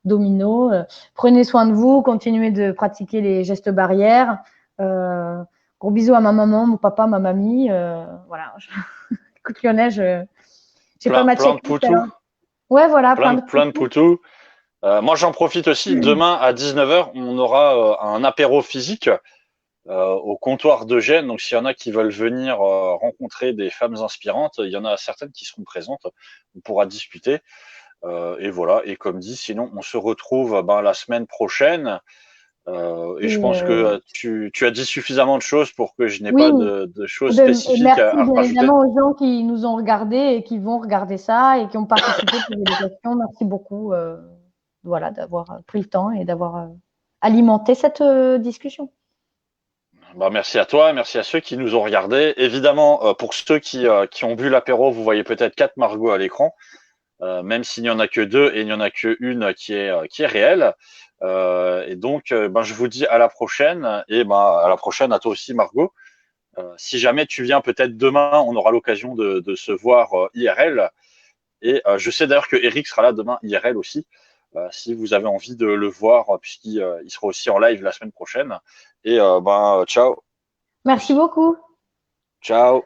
domino. Prenez soin de vous, continuez de pratiquer les gestes barrières. Gros bisous à ma maman, mon papa, ma mamie. Voilà. Écoute Lionel, j'ai pas ma Plein de checklist. poutous. Ouais, voilà, Plein de poutous. Moi, j'en profite aussi. Demain, à 19h, on aura un apéro physique au comptoir de Gênes. Donc, s'il y en a qui veulent venir rencontrer des femmes inspirantes, il y en a certaines qui seront présentes. On pourra discuter. Et voilà. Et comme dit, sinon, on se retrouve la semaine prochaine. Et je pense que tu as dit suffisamment de choses pour que je n'ai pas de choses spécifiques merci, à bien rajouter. évidemment, aux gens qui nous ont regardés et qui vont regarder ça et qui ont participé, posé des questions. Merci beaucoup voilà, d'avoir pris le temps et d'avoir alimenté cette discussion. Merci à toi, merci à ceux qui nous ont regardés. Évidemment, pour ceux qui ont bu l'apéro, vous voyez peut-être 4 Margot à l'écran, même s'il n'y en a que 2 et il n'y en a qu'une qui est réelle. Et donc, je vous dis à la prochaine et à la prochaine à toi aussi Margot. Si jamais tu viens peut-être demain, on aura l'occasion de se voir IRL. Et je sais d'ailleurs que Eric sera là demain IRL aussi. Si vous avez envie de le voir, puisqu'il sera aussi en live la semaine prochaine. Et ciao. Merci beaucoup. Ciao.